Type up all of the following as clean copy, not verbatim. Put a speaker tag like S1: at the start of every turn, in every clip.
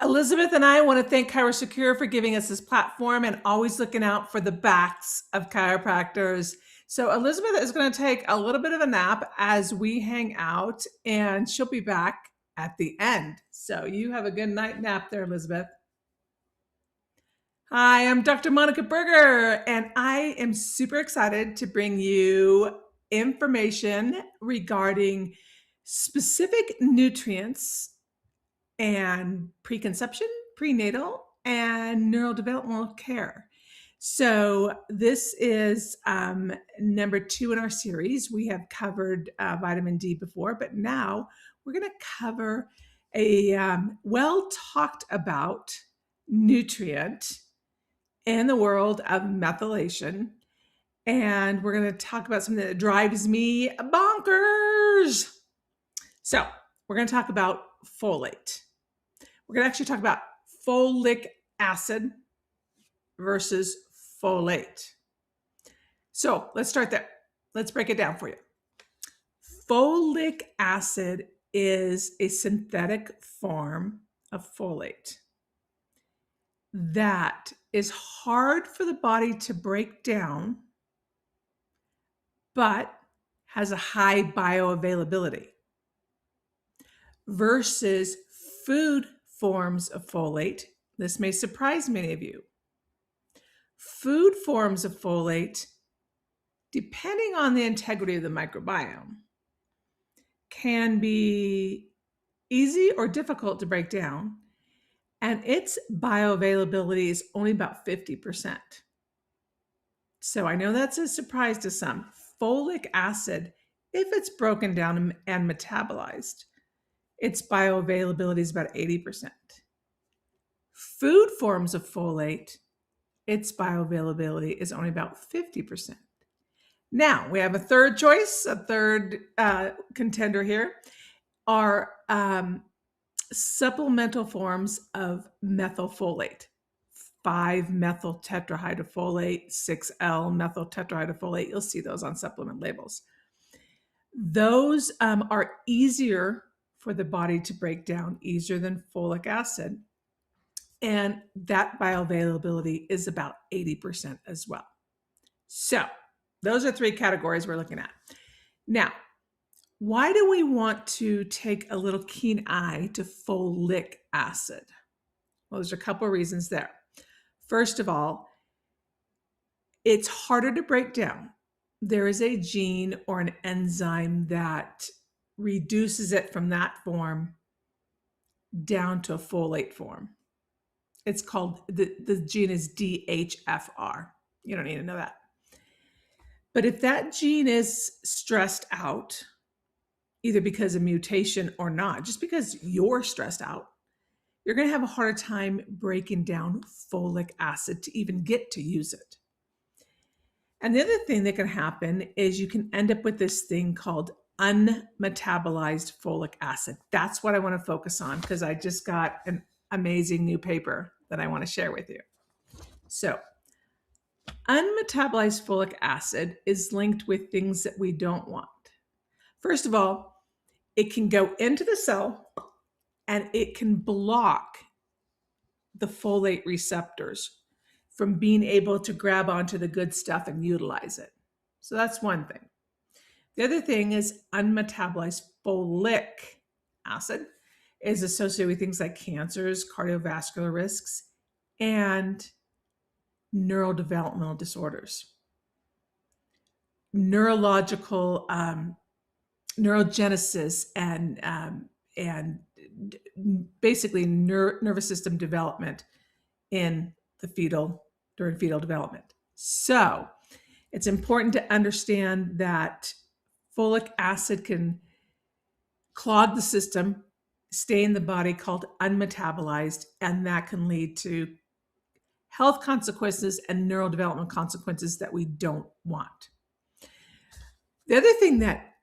S1: Elizabeth and I want to thank ChiroSecure for giving us this platform and always looking out for the backs of chiropractors. So Elizabeth is going to take a little bit of a nap as we hang out, and she'll be back at the end. So you have a good night nap there, Elizabeth. Hi, I'm Dr. Monika Buerger, and I am super excited to bring you information regarding specific nutrients and preconception, prenatal, and neurodevelopmental care. So this is number 2 in our series. We have covered vitamin D before, but now we're going to cover a well talked about nutrient in the world of methylation. And we're going to talk about something that drives me bonkers. So we're going to talk about folate. We're going to actually talk about folic acid versus folate. So let's start there. Let's break it down for you. Folic acid is a synthetic form of folate that is hard for the body to break down, but has a high bioavailability versus food forms of folate. This may surprise many of you. Food forms of folate, depending on the integrity of the microbiome, can be easy or difficult to break down, and its bioavailability is only about 50%. So I know that's a surprise to some. Folic acid, if it's broken down and metabolized, its bioavailability is about 80%. Food forms of folate, its bioavailability is only about 50%. Now, we have a third choice, a third contender here, are supplemental forms of methylfolate. 5-methyl tetrahydrofolate, 6L methyl tetrahydrofolate. You'll see those on supplement labels. Those are easier for the body to break down, easier than folic acid. And that bioavailability is about 80% as well. So those are 3 categories we're looking at. Now, why do we want to take a little keen eye to folic acid? Well, there's a couple of reasons there. First of all, it's harder to break down. There is a gene or an enzyme that reduces it from that form down to a folate form. It's called, the gene is DHFR. You don't need to know that. But if that gene is stressed out, either because of mutation or not, just because you're stressed out, you're going to have a harder time breaking down folic acid to even get to use it. And the other thing that can happen is you can end up with this thing called unmetabolized folic acid. That's what I want to focus on because I just got an amazing new paper that I want to share with you. So, unmetabolized folic acid is linked with things that we don't want. First of all, it can go into the cell and it can block the folate receptors from being able to grab onto the good stuff and utilize it. So that's one thing. The other thing is unmetabolized folic acid is associated with things like cancers, cardiovascular risks, and neurodevelopmental disorders. Neurological neurogenesis and basically nervous system development in the during fetal development. So it's important to understand that folic acid can clog the system, stay in the body, called unmetabolized, and that can lead to health consequences and neurodevelopmental consequences that we don't want. The other thing that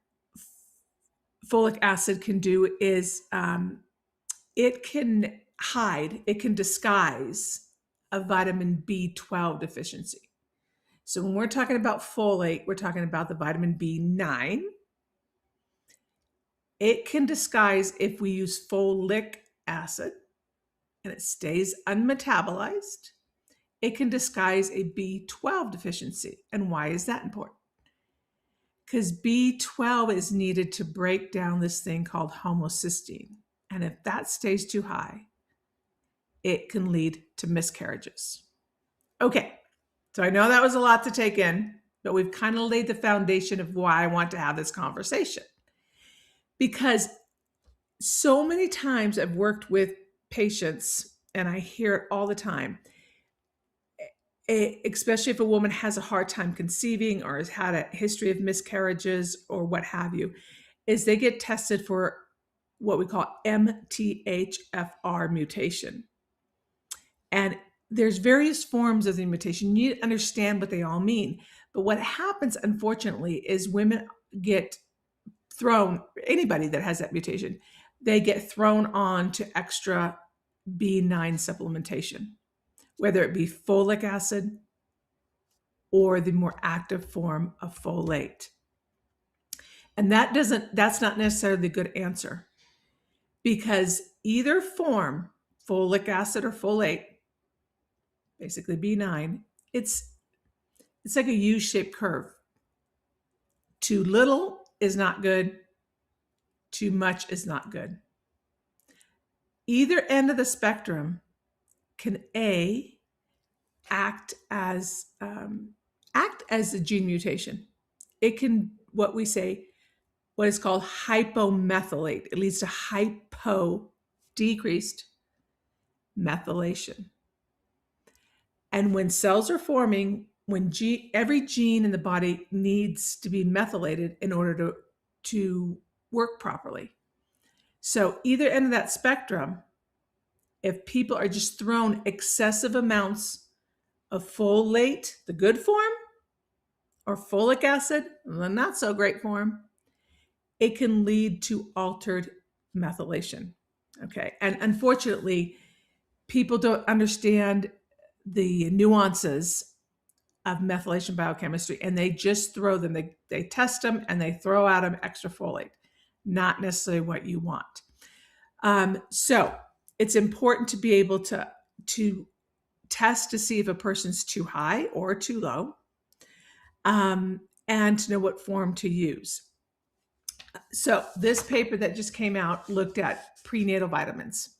S1: folic acid can do is it can disguise a vitamin B12 deficiency. So when we're talking about folate, we're talking about the vitamin B9. It can disguise if we use folic acid, and it stays unmetabolized, it can disguise a B12 deficiency. And why is that important? Because B12 is needed to break down this thing called homocysteine. And if that stays too high, it can lead to miscarriages. Okay, so I know that was a lot to take in, but we've kind of laid the foundation of why I want to have this conversation. Because so many times I've worked with patients, and I hear it all the time, especially if a woman has a hard time conceiving or has had a history of miscarriages or what have you, is they get tested for what we call MTHFR mutation. And there's various forms of the mutation. You need to understand what they all mean. But what happens, unfortunately, is women get thrown, anybody that has that mutation, they get thrown on to extra B9 supplementation, whether it be folic acid or the more active form of folate. And that's not necessarily a good answer, because either form, folic acid or folate, basically B9, it's like a U-shaped curve. Too little is not good. Too much is not good. Either end of the spectrum can act as a gene mutation. It can what is called hypomethylate. It leads to decreased methylation. And when cells are forming, every gene in the body needs to be methylated in order to work properly. So either end of that spectrum, if people are just thrown excessive amounts of folate, the good form, or folic acid, the not so great form, it can lead to altered methylation. Okay. And unfortunately, people don't understand the nuances of methylation biochemistry, and they just throw them, they test them and they throw at them extra folate, not necessarily what you want. So it's important to be able to test to see if a person's too high or too low, and to know what form to use. So this paper that just came out looked at prenatal vitamins,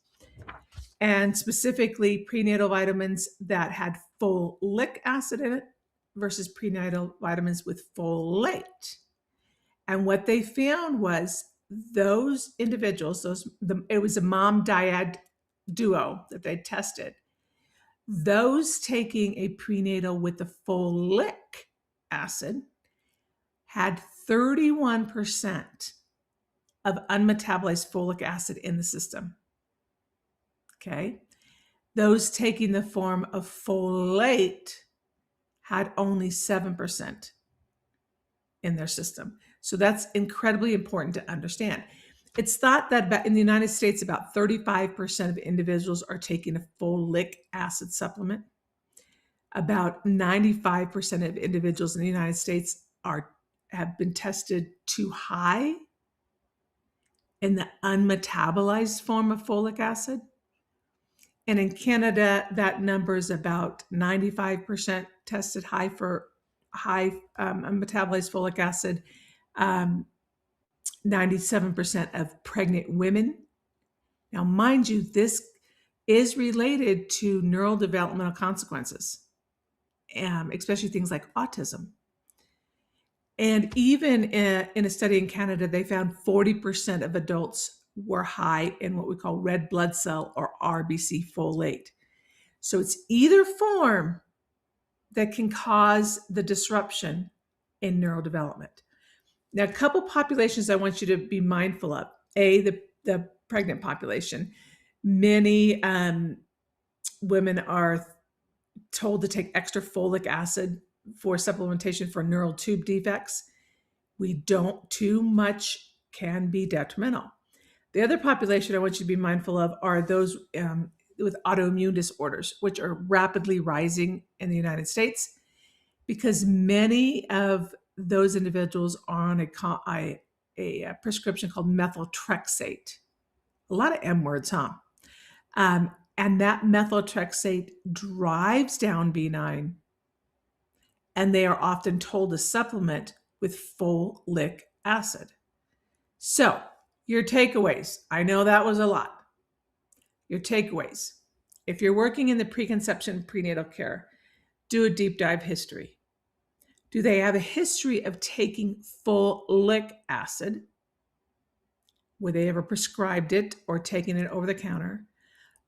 S1: and specifically prenatal vitamins that had folic acid in it versus prenatal vitamins with folate. And what they found was those individuals, it was a mom-dad duo that they tested. Those taking a prenatal with the folic acid had 31% of unmetabolized folic acid in the system. Okay. Those taking the form of folate had only 7% in their system. So that's incredibly important to understand. It's thought that in the United States, about 35% of individuals are taking a folic acid supplement. About 95% of individuals in the United States have been tested too high in the unmetabolized form of folic acid. And in Canada, that number is about 95% tested high for unmetabolized folic acid, 97% of pregnant women. Now, mind you, this is related to neurodevelopmental consequences, especially things like autism. And even in a study in Canada, they found 40% of adults were high in what we call red blood cell or RBC folate. So it's either form that can cause the disruption in neurodevelopment. Now, a couple populations I want you to be mindful of. The pregnant population. Many women are told to take extra folic acid for supplementation for neural tube defects. Too much can be detrimental. The other population I want you to be mindful of are those with autoimmune disorders, which are rapidly rising in the United States, because many of those individuals are on a prescription called methotrexate. A lot of M words, huh? And that methotrexate drives down B9. And they are often told to supplement with folic acid. So, your takeaways. I know that was a lot. Your takeaways. If you're working in the preconception prenatal care, do a deep dive history. Do they have a history of taking folic acid? Were they ever prescribed it or taken it over the counter?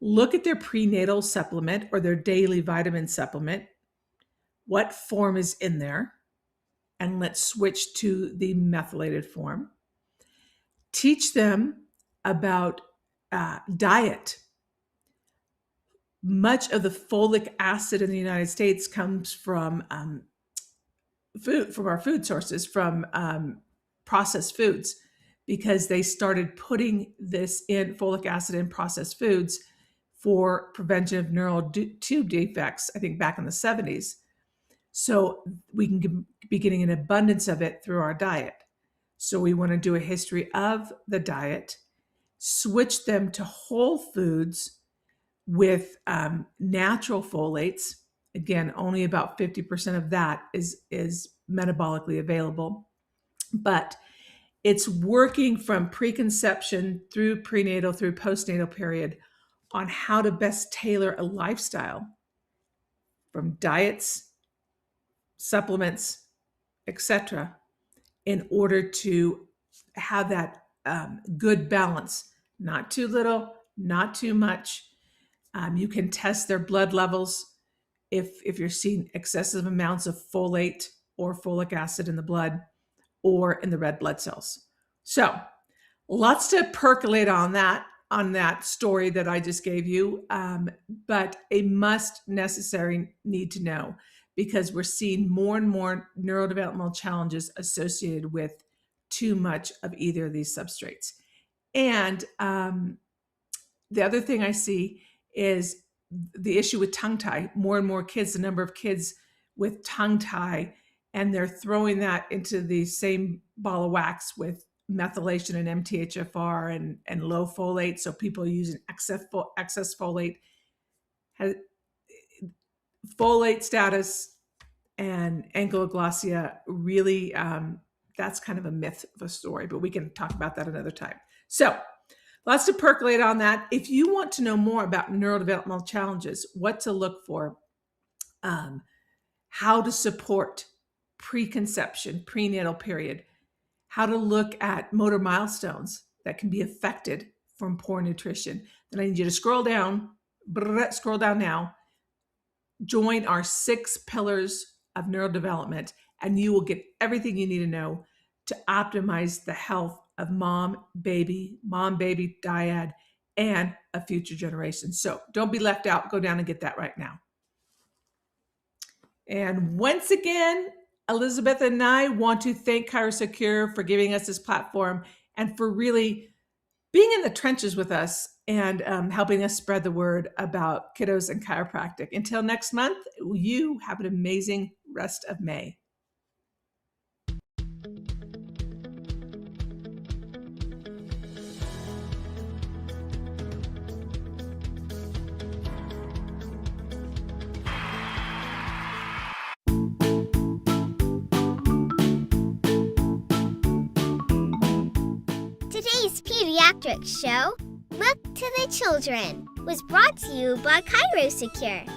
S1: Look at their prenatal supplement or their daily vitamin supplement. What form is in there? And let's switch to the methylated form. Teach them about diet. Much of the folic acid in the United States comes from food, from our food sources, from processed foods, because they started putting this in folic acid in processed foods for prevention of neural tube defects, I think back in the 70s. So we can be getting an abundance of it through our diet. So we want to do a history of the diet, switch them to whole foods with natural folates. Again, only about 50% of that is metabolically available. But it's working from preconception through prenatal, through postnatal period on how to best tailor a lifestyle from diets, supplements, etc., in order to have that good balance. Not too little, not too much. You can test their blood levels if you're seeing excessive amounts of folate or folic acid in the blood or in the red blood cells. So lots to percolate on that story that I just gave you, but a necessary need to know, because we're seeing more and more neurodevelopmental challenges associated with too much of either of these substrates. And the other thing I see is the issue with tongue tie. More and more kids, the number of kids with tongue tie, and they're throwing that into the same ball of wax with methylation and MTHFR and low folate. So people are using excess folate. Folate status and ankylosing really, that's kind of a myth of a story, but we can talk about that another time. So lots to percolate on that. If you want to know more about neurodevelopmental challenges, what to look for, how to support preconception, prenatal period, how to look at motor milestones that can be affected from poor nutrition, then I need you to scroll down now, join our 6 pillars of neurodevelopment, and you will get everything you need to know to optimize the health of mom, baby, dyad, and a future generation. So don't be left out. Go down and get that right now. And once again, Elizabeth and I want to thank ChiroSecure for giving us this platform and for really being in the trenches with us and helping us spread the word about kiddos and chiropractic. Until next month, you have an amazing rest of May.
S2: Today's pediatric show, Look to the Children, was brought to you by ChiroSecure.